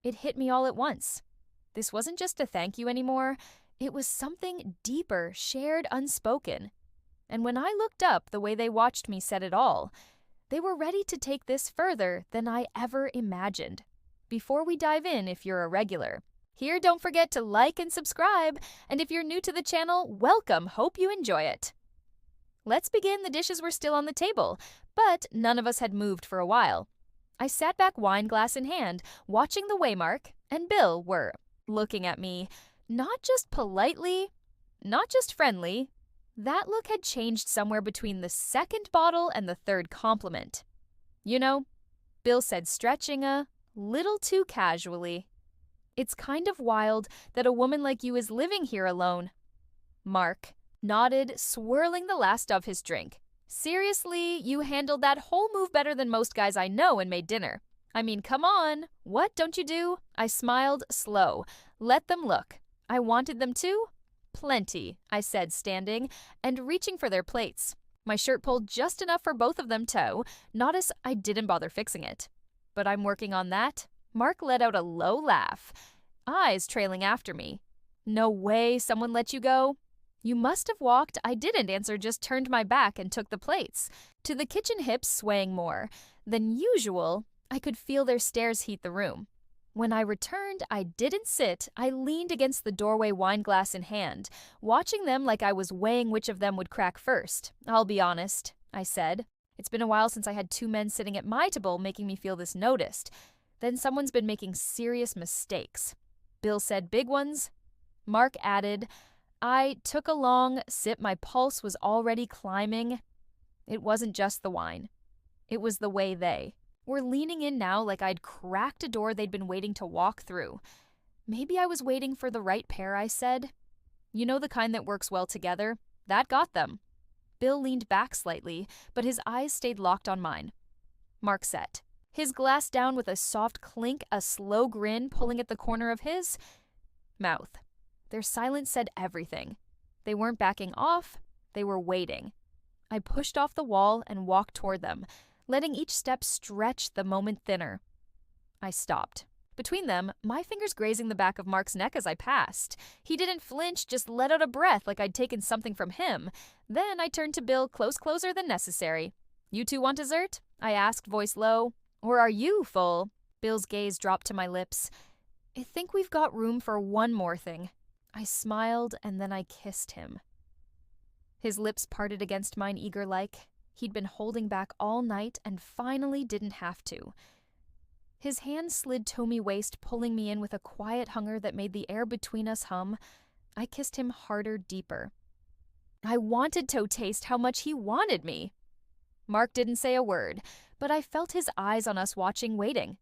It hit me all at once. This wasn't just a thank you anymore. It was something deeper, shared, unspoken. And when I looked up, the way they watched me said it all. They were ready to take this further than I ever imagined. Before we dive in, if you're a regular, here, don't forget to like and subscribe. And if you're new to the channel, welcome. Hope you enjoy it. Let's begin. The dishes were still on the table, but none of us had moved for a while. I sat back, wine glass in hand, watching the way Mark and Bill were looking at me, not just politely, not just friendly. That look had changed somewhere between the second bottle and the third compliment. You know, Bill said, stretching a little too casually. It's kind of wild that a woman like you is living here alone. Mark nodded, swirling the last of his drink. Seriously, you handled that whole move better than most guys I know and made dinner. I mean, come on. What don't you do? I smiled, slow. Let them look. I wanted them to. Plenty, I said, standing and reaching for their plates. My shirt pulled just enough for both of them to. Notice I didn't bother fixing it. But I'm working on that. Mark let out a low laugh, eyes trailing after me. No way someone let you go. You must have walked. I didn't answer, just turned my back and took the plates. To the kitchen, hips swaying more than usual, I could feel their stares heat the room. When I returned, I didn't sit. I leaned against the doorway, wine glass in hand, watching them like I was weighing which of them would crack first. I'll be honest, I said. It's been a while since I had two men sitting at my table making me feel this noticed. Then someone's been making serious mistakes. Bill said, big ones. Mark added. I took a long sip. My pulse was already climbing. It wasn't just the wine. It was the way they were leaning in now like I'd cracked a door they'd been waiting to walk through. Maybe I was waiting for the right pair, I said. You know, the kind that works well together? That got them. Bill leaned back slightly, but his eyes stayed locked on mine. Mark set his glass down with a soft clink, a slow grin pulling at the corner of his mouth. Their silence said everything. They weren't backing off, they were waiting. I pushed off the wall and walked toward them, letting each step stretch the moment thinner. I stopped. Between them, my fingers grazing the back of Mark's neck as I passed. He didn't flinch, just let out a breath like I'd taken something from him. Then I turned to Bill, closer than necessary. You two want dessert? I asked, voice low. Or are you full? Bill's gaze dropped to my lips. I think we've got room for one more thing. I smiled and then I kissed him. His lips parted against mine eager-like. He'd been holding back all night and finally didn't have to. His hand slid to me waist, pulling me in with a quiet hunger that made the air between us hum. I kissed him harder, deeper. I wanted to taste how much he wanted me. Mark didn't say a word, but I felt his eyes on us watching, waiting.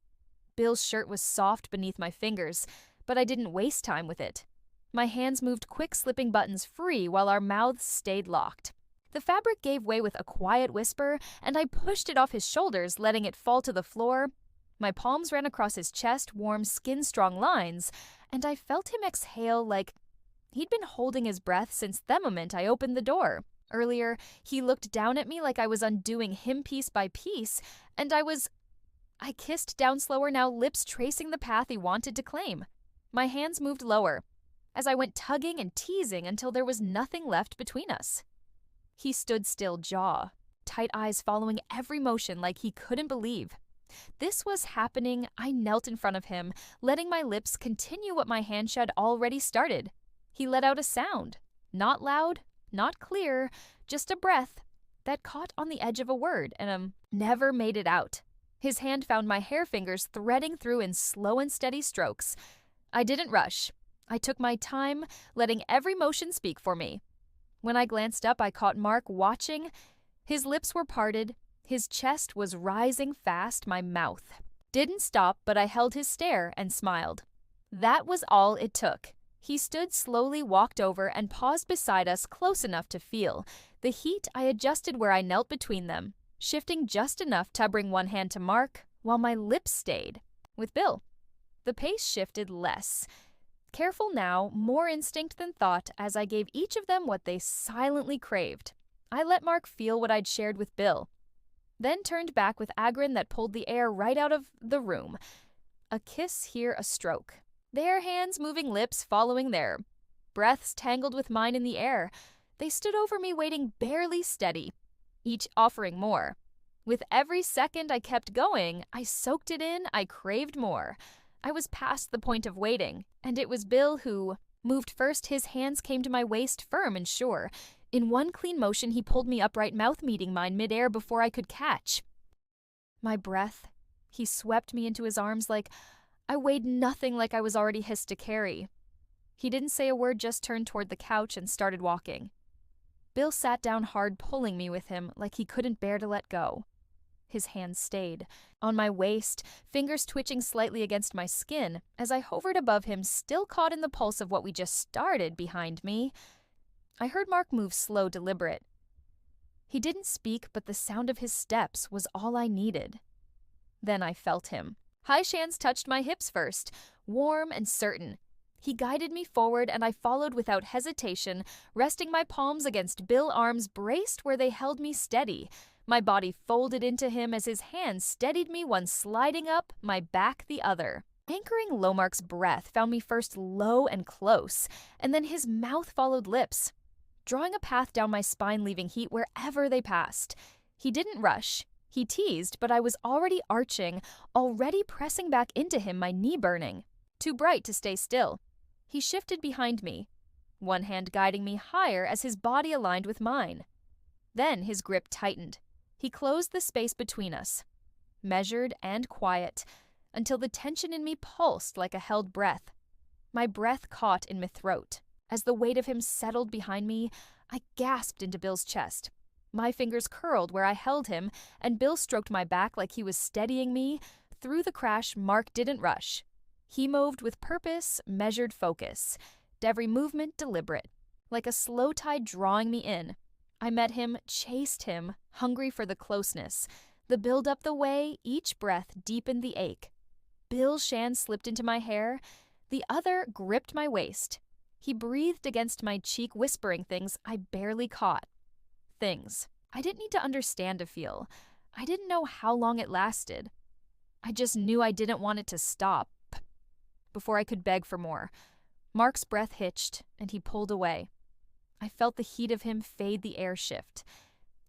Bill's shirt was soft beneath my fingers, but I didn't waste time with it. My hands moved quick, slipping buttons free while our mouths stayed locked. The fabric gave way with a quiet whisper, and I pushed it off his shoulders, letting it fall to the floor. My palms ran across his chest, warm, skin-strong lines, and I felt him exhale like he'd been holding his breath since the moment I opened the door. Earlier, he looked down at me like I was undoing him piece by piece, and I kissed down slower now, lips tracing the path he wanted to claim. My hands moved lower, as I went tugging and teasing until there was nothing left between us. He stood still, jaw, tight eyes following every motion like he couldn't believe. This was happening. I knelt in front of him, letting my lips continue what my hand had already started. He let out a sound, not loud, not clear, just a breath that caught on the edge of a word and never made it out. His hand found my hair fingers threading through in slow and steady strokes. I didn't rush. I took my time, letting every motion speak for me. When I glanced up, I caught Mark watching. His lips were parted. His chest was rising fast. My mouth didn't stop, but I held his stare and smiled. That was all it took. He stood slowly, walked over, and paused beside us close enough to feel the heat. I adjusted where I knelt between them, shifting just enough to bring one hand to Mark while my lips stayed with Bill. The pace shifted less. Careful now, more instinct than thought, as I gave each of them what they silently craved. I let Mark feel what I'd shared with Bill, then turned back with a grin that pulled the air right out of the room. a kiss here, a stroke. Their hands moving, lips following their. Breaths tangled with mine in the air. They stood over me waiting barely steady, each offering more. With every second I kept going, I soaked it in, I craved more. I was past the point of waiting, and it was Bill who moved first. His hands came to my waist, firm and sure. In one clean motion he pulled me upright, mouth meeting mine midair before I could catch my breath. He swept me into his arms like I weighed nothing, like I was already his to carry. He didn't say a word, just turned toward the couch and started walking. Bill sat down hard, pulling me with him like he couldn't bear to let go. His hands stayed on my waist, fingers twitching slightly against my skin as I hovered above him, still caught in the pulse of what we just started behind me. I heard Mark move slow, deliberate. He didn't speak, but the sound of his steps was all I needed. Then I felt him. High hands touched my hips first, warm and certain. He guided me forward, and I followed without hesitation, resting my palms against Bill's arms, braced where they held me steady. My body folded into him as his hands steadied me, one sliding up, my back the other. Anchoring low, Mark's breath found me first low and close, and then his mouth followed lips, drawing a path down my spine, leaving heat wherever they passed. He didn't rush. He teased, but I was already arching, already pressing back into him, my knee burning. Too bright to stay still. He shifted behind me, one hand guiding me higher as his body aligned with mine. Then his grip tightened. He closed the space between us, measured and quiet, until the tension in me pulsed like a held breath. My breath caught in my throat. As the weight of him settled behind me, I gasped into Bill's chest. My fingers curled where I held him, and Bill stroked my back like he was steadying me. Through the crash, Mark didn't rush. He moved with purpose, measured focus, every movement deliberate, like a slow tide drawing me in. I met him, chased him, hungry for the closeness. The build up the way, each breath deepened the ache. Bill's hand slipped into my hair, the other gripped my waist. He breathed against my cheek, whispering things I barely caught. Things I didn't need to understand to feel. I didn't know how long it lasted. I just knew I didn't want it to stop. Before I could beg for more, Mark's breath hitched, and he pulled away. I felt the heat of him fade, the air shift.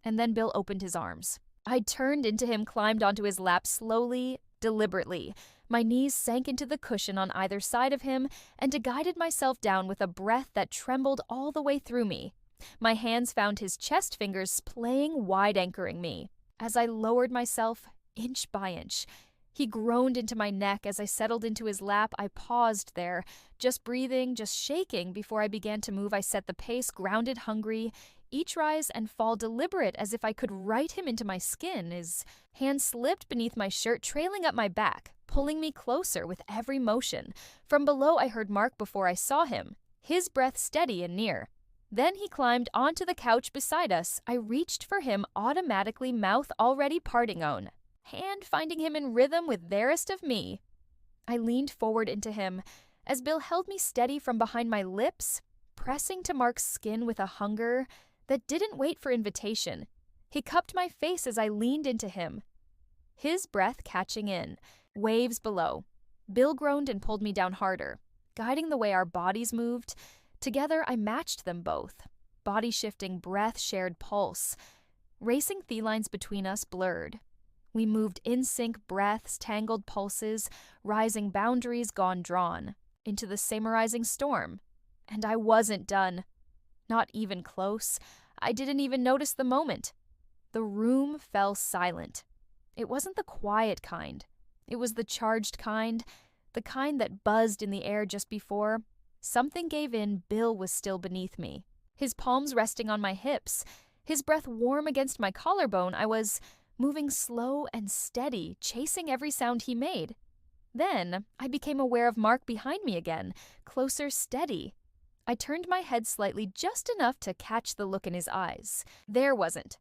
And then Bill opened his arms. I turned into him, climbed onto his lap slowly, deliberately. My knees sank into the cushion on either side of him, and I guided myself down with a breath that trembled all the way through me. My hands found his chest, fingers playing wide, anchoring me. As I lowered myself, inch by inch, he groaned into my neck. As I settled into his lap, I paused there, just breathing, just shaking. Before I began to move, I set the pace, grounded, hungry, each rise and fall deliberate, as if I could write him into my skin. His hand slipped beneath my shirt, trailing up my back, pulling me closer with every motion. From below, I heard Mark before I saw him, his breath steady and near. Then he climbed onto the couch beside us. I reached for him automatically, mouth already parting on, hand finding him in rhythm with theirest of me. I leaned forward into him as Bill held me steady from behind my lips, pressing to Mark's skin with a hunger that didn't wait for invitation. He cupped my face as I leaned into him, his breath catching in, waves below. Bill groaned and pulled me down harder, guiding the way our bodies moved. Together, I matched them both. Body shifting, breath shared pulse. Racing felines between us blurred. We moved in sync, breaths, tangled pulses, rising boundaries gone drawn, into the summarizing storm. And I wasn't done. Not even close. I didn't even notice the moment. The room fell silent. It wasn't the quiet kind. It was the charged kind, the kind that buzzed in the air just before. Something gave in. Bill was still beneath me, his palms resting on my hips, his breath warm against my collarbone. I was moving slow and steady, chasing every sound he made. Then I became aware of Mark behind me again, closer, steady. I turned my head slightly, just enough to catch the look in his eyes. There wasn't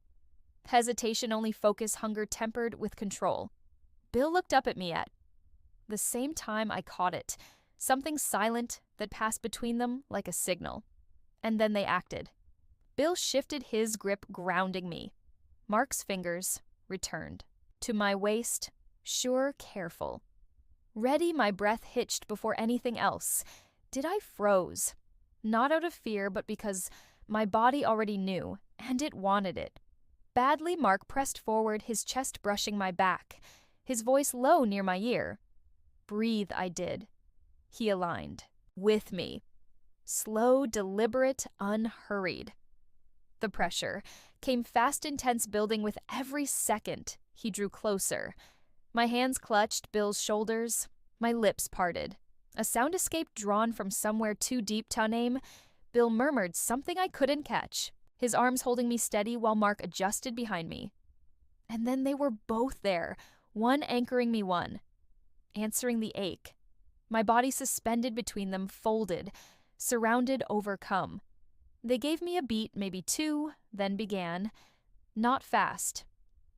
hesitation, only focus, hunger tempered with control. Bill looked up at me at the same time. I caught it. Something silent that passed between them like a signal. And then they acted. Bill shifted his grip, grounding me. Mark's fingers returned to my waist, sure, careful. Ready, my breath hitched before anything else. Did I froze? Not out of fear, but because my body already knew, and it wanted it. Badly, Mark pressed forward, his chest brushing my back, his voice low near my ear. Breathe, I did. He aligned. With me. Slow, deliberate, unhurried. The pressure came fast, intense, building with every second. He drew closer. My hands clutched Bill's shoulders. My lips parted. A sound escaped, drawn from somewhere too deep to name. Bill murmured something I couldn't catch, his arms holding me steady while Mark adjusted behind me. And then they were both there, one anchoring me, one answering the ache. My body suspended between them, folded, surrounded, overcome. They gave me a beat, maybe two, then began. Not fast,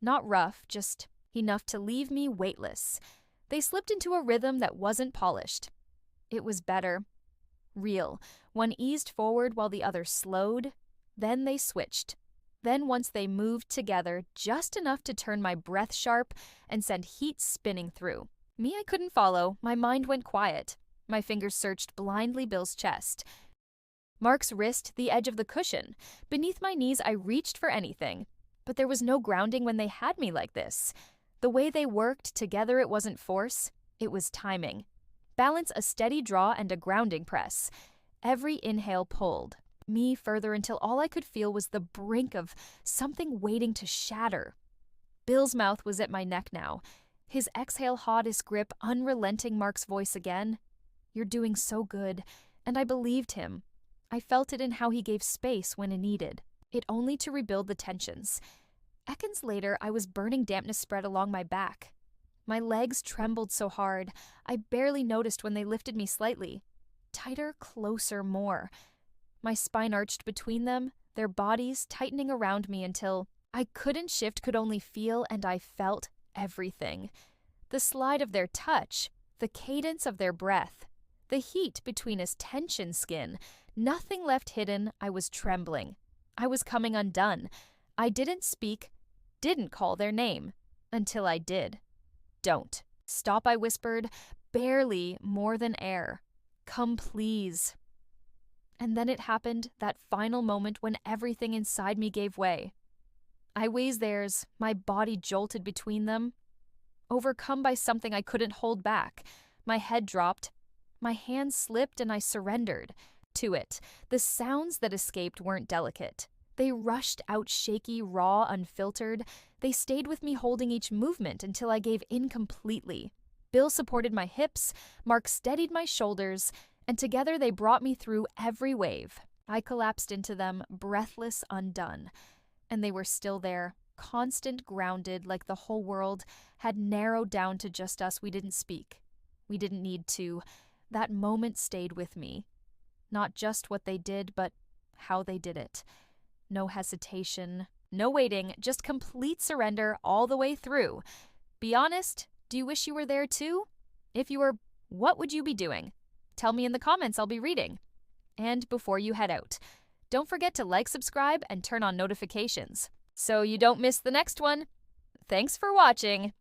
not rough, just enough to leave me weightless. They slipped into a rhythm that wasn't polished. It was better. Real. One eased forward while the other slowed. Then they switched. Then once they moved together, just enough to turn my breath sharp and send heat spinning through. Me, I couldn't follow. My mind went quiet. My fingers searched blindly Bill's chest. Mark's wrist, the edge of the cushion. Beneath my knees, I reached for anything. But there was no grounding when they had me like this. The way they worked together, it wasn't force. It was timing. Balance, a steady draw, and a grounding press. Every inhale pulled me further until all I could feel was the brink of something waiting to shatter. Bill's mouth was at my neck now. His exhale, hottest grip, unrelenting. Mark's voice again. You're doing so good. And I believed him. I felt it in how he gave space when it needed. It only to rebuild the tensions. Seconds later, I was burning dampness spread along my back. My legs trembled so hard, I barely noticed when they lifted me slightly. Tighter, closer, more. My spine arched between them, their bodies tightening around me until I couldn't shift, could only feel, and I felt everything. The slide of their touch, the cadence of their breath, the heat between his tension skin. Nothing left hidden. I was trembling. I was coming undone. I didn't speak, didn't call their name, until I did. Don't. Stop, I whispered, barely, more than air. Come, please. And then it happened, that final moment when everything inside me gave way. I was theirs, my body jolted between them. Overcome by something I couldn't hold back, my head dropped, my hands slipped, and I surrendered to it. The sounds that escaped weren't delicate. They rushed out shaky, raw, unfiltered. They stayed with me, holding each movement until I gave in completely. Bill supported my hips, Mark steadied my shoulders, and together they brought me through every wave. I collapsed into them, breathless, undone. And they were still there, constant, grounded, like the whole world had narrowed down to just us. We didn't speak. We didn't need to. That moment stayed with me. Not just what they did, but how they did it. No hesitation, no waiting, just complete surrender all the way through. Be honest, do you wish you were there too? If you were, what would you be doing? Tell me in the comments, I'll be reading. And before you head out, don't forget to like, subscribe, and turn on notifications so you don't miss the next one. Thanks for watching.